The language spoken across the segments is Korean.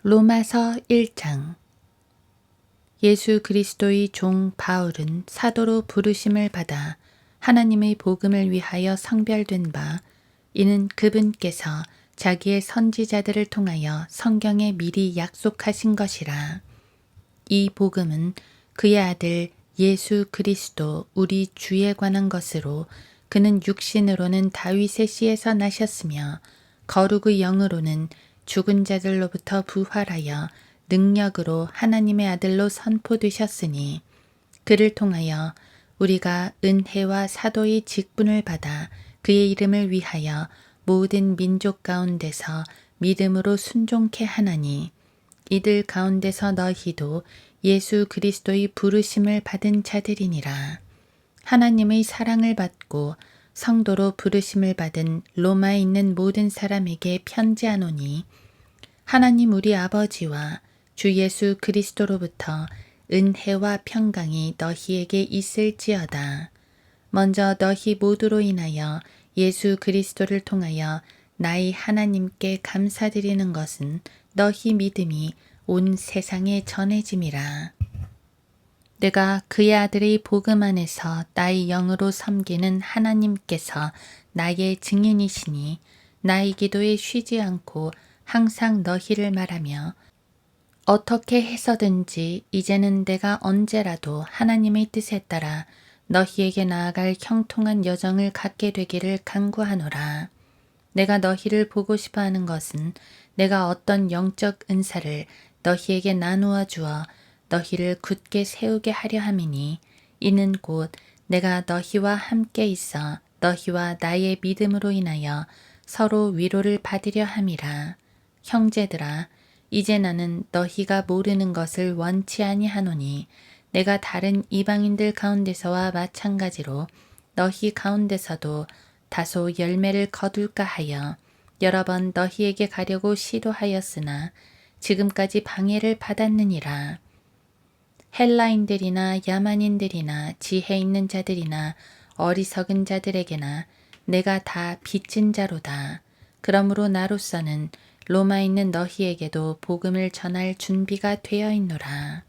로마서 1장. 예수 그리스도의 종 바울은 사도로 부르심을 받아 하나님의 복음을 위하여 성별된 바, 이는 그분께서 자기의 선지자들을 통하여 성경에 미리 약속하신 것이라. 이 복음은 그의 아들 예수 그리스도 우리 주에 관한 것으로, 그는 육신으로는 다윗의 씨에서 나셨으며 거룩의 영으로는 죽은 자들로부터 부활하여 능력으로 하나님의 아들로 선포되셨으니, 그를 통하여 우리가 은혜와 사도의 직분을 받아 그의 이름을 위하여 모든 민족 가운데서 믿음으로 순종케 하나니, 이들 가운데서 너희도 예수 그리스도의 부르심을 받은 자들이니라. 하나님의 사랑을 받고 성도로 부르심을 받은 로마에 있는 모든 사람에게 편지하노니, 하나님 우리 아버지와 주 예수 그리스도로부터 은혜와 평강이 너희에게 있을지어다. 먼저 너희 모두로 인하여 예수 그리스도를 통하여 나의 하나님께 감사드리는 것은 너희 믿음이 온 세상에 전해짐이라. 내가 그의 아들의 복음 안에서 나의 영으로 섬기는 하나님께서 나의 증인이시니, 나의 기도에 쉬지 않고 항상 너희를 말하며, 어떻게 해서든지 이제는 내가 언제라도 하나님의 뜻에 따라 너희에게 나아갈 형통한 여정을 갖게 되기를 간구하노라. 내가 너희를 보고 싶어 하는 것은 내가 어떤 영적 은사를 너희에게 나누어 주어 너희를 굳게 세우게 하려 함이니, 이는 곧 내가 너희와 함께 있어 너희와 나의 믿음으로 인하여 서로 위로를 받으려 함이라. 형제들아, 이제 나는 너희가 모르는 것을 원치 아니하노니, 내가 다른 이방인들 가운데서와 마찬가지로 너희 가운데서도 다소 열매를 거둘까 하여 여러 번 너희에게 가려고 시도하였으나 지금까지 방해를 받았느니라. 헬라인들이나 야만인들이나 지혜 있는 자들이나 어리석은 자들에게나 내가 다 빚진 자로다. 그러므로 나로서는 로마에 있는 너희에게도 복음을 전할 준비가 되어 있노라.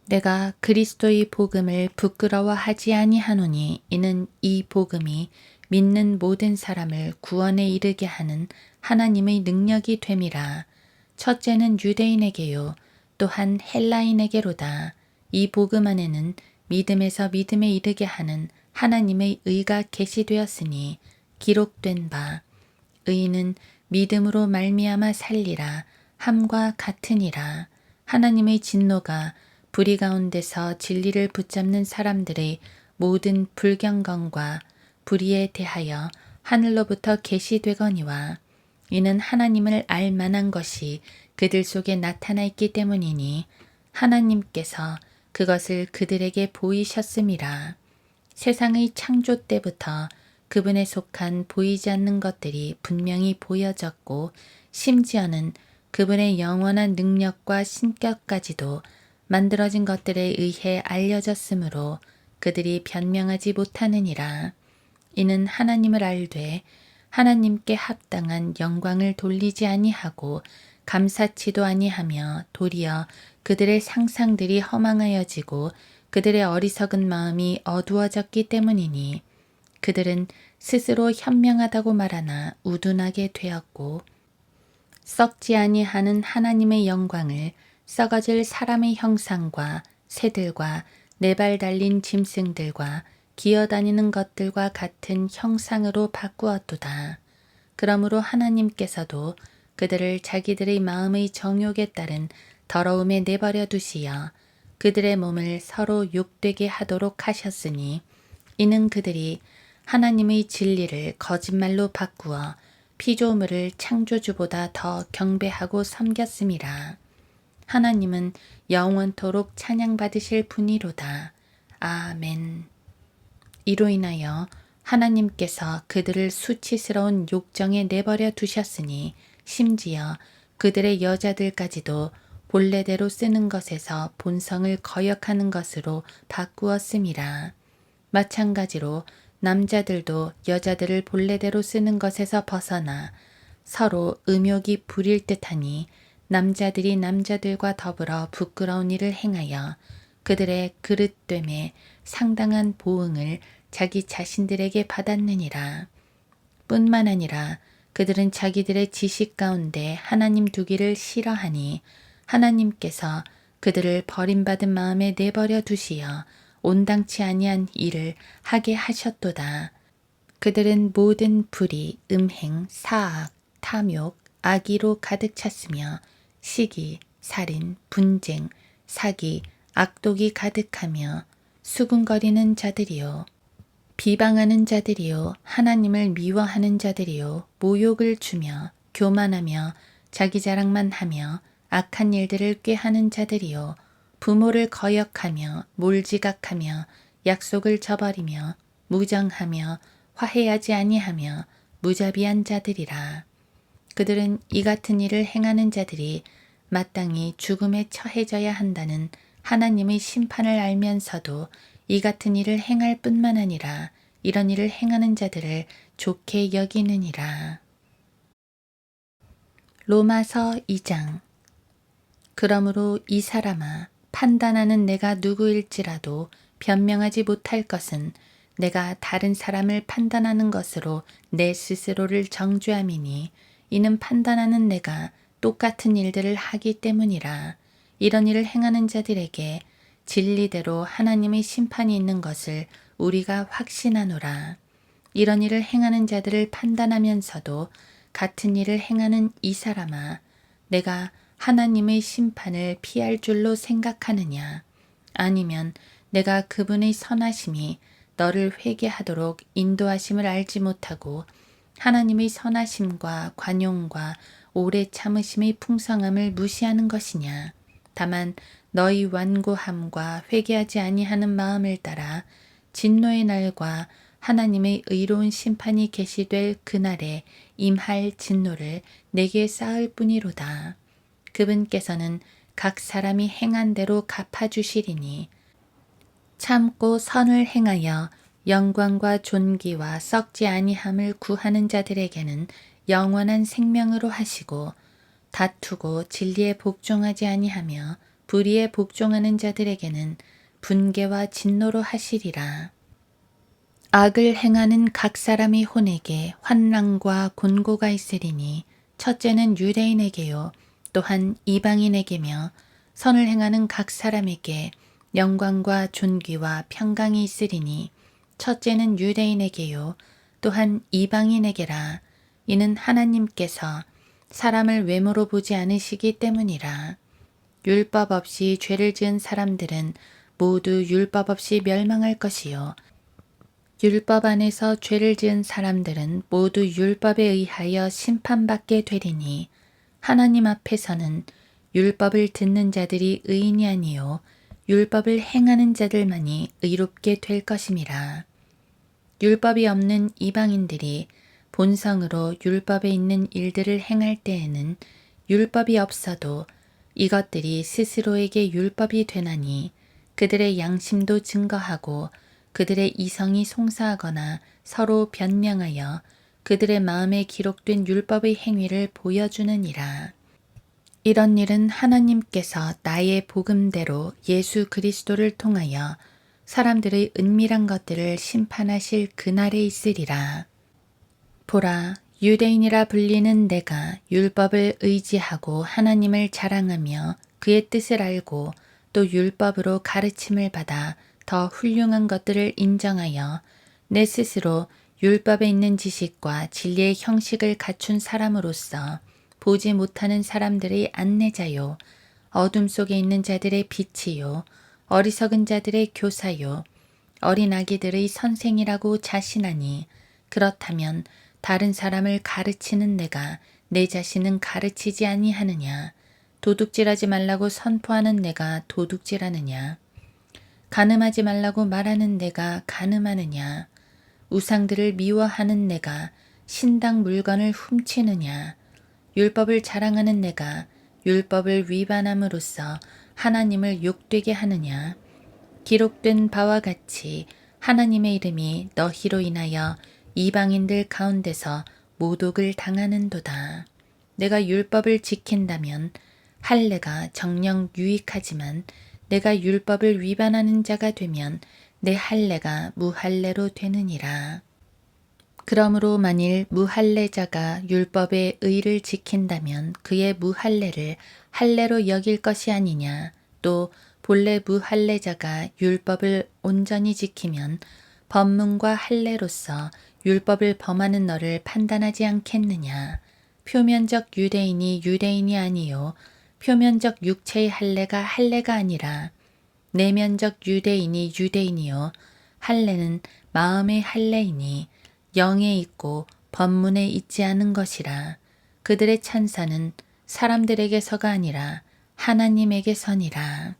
내가 그리스도의 복음을 부끄러워하지 아니하노니, 이는 이 복음이 믿는 모든 사람을 구원에 이르게 하는 하나님의 능력이 됨이라. 첫째는 유대인에게요, 또한 헬라인에게로다. 이 복음 안에는 믿음에서 믿음에 이르게 하는 하나님의 의가 계시되었으니, 기록된 바 의인은 믿음으로 말미암아 살리라 함과 같으니라. 하나님의 진노가 불의 가운데서 진리를 붙잡는 사람들의 모든 불경건과 불의에 대하여 하늘로부터 계시되거니와, 이는 하나님을 알 만한 것이 그들 속에 나타나 있기 때문이니, 하나님께서 그것을 그들에게 보이셨음이라. 세상의 창조 때부터 그분에 속한 보이지 않는 것들이 분명히 보여졌고, 심지어는 그분의 영원한 능력과 신격까지도 만들어진 것들에 의해 알려졌으므로 그들이 변명하지 못하느니라. 이는 하나님을 알되 하나님께 합당한 영광을 돌리지 아니하고 감사치도 아니하며, 도리어 그들의 상상들이 허망하여지고 그들의 어리석은 마음이 어두워졌기 때문이니, 그들은 스스로 현명하다고 말하나 우둔하게 되었고, 썩지 아니하는 하나님의 영광을 썩어질 사람의 형상과 새들과 네 발 달린 짐승들과 기어다니는 것들과 같은 형상으로 바꾸었도다. 그러므로 하나님께서도 그들을 자기들의 마음의 정욕에 따른 더러움에 내버려 두시어 그들의 몸을 서로 욕되게 하도록 하셨으니, 이는 그들이 하나님의 진리를 거짓말로 바꾸어 피조물을 창조주보다 더 경배하고 섬겼음이라. 하나님은 영원토록 찬양받으실 분이로다. 아멘. 이로 인하여 하나님께서 그들을 수치스러운 욕정에 내버려 두셨으니, 심지어 그들의 여자들까지도 본래대로 쓰는 것에서 본성을 거역하는 것으로 바꾸었음이라. 마찬가지로 남자들도 여자들을 본래대로 쓰는 것에서 벗어나 서로 음욕이 부릴 듯하니 남자들이 남자들과 더불어 부끄러운 일을 행하여 그들의 그릇됨에 상당한 보응을 자기 자신들에게 받았느니라. 뿐만 아니라 그들은 자기들의 지식 가운데 하나님 두기를 싫어하니 하나님께서 그들을 버림받은 마음에 내버려 두시어 온당치 아니한 일을 하게 하셨도다. 그들은 모든 불의, 음행, 사악, 탐욕, 악의로 가득 찼으며 시기, 살인, 분쟁, 사기, 악독이 가득하며 수군거리는 자들이요. 비방하는 자들이요. 하나님을 미워하는 자들이요. 모욕을 주며 교만하며 자기 자랑만 하며 악한 일들을 꾀하는 자들이요. 부모를 거역하며 몰지각하며 약속을 저버리며 무정하며 화해하지 아니하며 무자비한 자들이라. 그들은 이 같은 일을 행하는 자들이 마땅히 죽음에 처해져야 한다는 하나님의 심판을 알면서도 이 같은 일을 행할 뿐만 아니라 이런 일을 행하는 자들을 좋게 여기느니라. 로마서 2장. 그러므로 이 사람아, 판단하는 내가 누구일지라도 변명하지 못할 것은 내가 다른 사람을 판단하는 것으로 내 스스로를 정죄함이니 이는 판단하는 내가 똑같은 일들을 하기 때문이라. 이런 일을 행하는 자들에게 진리대로 하나님의 심판이 있는 것을 우리가 확신하노라. 이런 일을 행하는 자들을 판단하면서도 같은 일을 행하는 이 사람아, 내가 하나님의 심판을 피할 줄로 생각하느냐? 아니면 내가 그분의 선하심이 너를 회개하도록 인도하심을 알지 못하고 하나님의 선하심과 관용과 오래 참으심의 풍성함을 무시하는 것이냐? 다만 너희 완고함과 회개하지 아니하는 마음을 따라 진노의 날과 하나님의 의로운 심판이 계시될 그날에 임할 진노를 내게 쌓을 뿐이로다. 그분께서는 각 사람이 행한 대로 갚아주시리니 참고 선을 행하여 영광과 존귀와 썩지 아니함을 구하는 자들에게는 영원한 생명으로 하시고 다투고 진리에 복종하지 아니하며 불의에 복종하는 자들에게는 분개와 진노로 하시리라. 악을 행하는 각 사람이 혼에게 환난과 곤고가 있으리니 첫째는 유대인에게요 또한 이방인에게며 선을 행하는 각 사람에게 영광과 존귀와 평강이 있으리니 첫째는 유대인에게요 또한 이방인에게라. 이는 하나님께서 사람을 외모로 보지 않으시기 때문이라. 율법 없이 죄를 지은 사람들은 모두 율법 없이 멸망할 것이요 율법 안에서 죄를 지은 사람들은 모두 율법에 의하여 심판받게 되리니 하나님 앞에서는 율법을 듣는 자들이 의인이 아니요 율법을 행하는 자들만이 의롭게 될 것임이라. 율법이 없는 이방인들이 본성으로 율법에 있는 일들을 행할 때에는 율법이 없어도 이것들이 스스로에게 율법이 되나니 그들의 양심도 증거하고 그들의 이성이 송사하거나 서로 변명하여 그들의 마음에 기록된 율법의 행위를 보여주느니라. 이런 일은 하나님께서 나의 복음대로 예수 그리스도를 통하여 사람들의 은밀한 것들을 심판하실 그날에 있으리라. 보라, 유대인이라 불리는 내가 율법을 의지하고 하나님을 자랑하며 그의 뜻을 알고 또 율법으로 가르침을 받아 더 훌륭한 것들을 인정하여 내 스스로 율법에 있는 지식과 진리의 형식을 갖춘 사람으로서 보지 못하는 사람들의 안내자요, 어둠 속에 있는 자들의 빛이요, 어리석은 자들의 교사요, 어린 아기들의 선생이라고 자신하니 그렇다면 다른 사람을 가르치는 내가 내 자신은 가르치지 아니하느냐? 도둑질하지 말라고 선포하는 내가 도둑질하느냐? 간음하지 말라고 말하는 내가 간음하느냐? 우상들을 미워하는 내가 신당 물건을 훔치느냐? 율법을 자랑하는 내가 율법을 위반함으로써 하나님을 욕되게 하느냐? 기록된 바와 같이 하나님의 이름이 너희로 인하여 이방인들 가운데서 모독을 당하는도다. 내가 율법을 지킨다면 할례가 정녕 유익하지만 내가 율법을 위반하는 자가 되면 내 할례가 무할례로 되느니라. 그러므로 만일 무할례자가 율법의 의를 지킨다면 그의 무할례를 할례로 여길 것이 아니냐. 또 본래 무할례자가 율법을 온전히 지키면 법문과 할례로서 율법을 범하는 너를 판단하지 않겠느냐. 표면적 유대인이 유대인이 아니요 표면적 육체의 할례가 할례가 아니라 내면적 유대인이 유대인이요 할례는 마음의 할례이니 영에 있고 법문에 있지 않은 것이라. 그들의 찬사는 사람들에게서가 아니라 하나님에게서니라.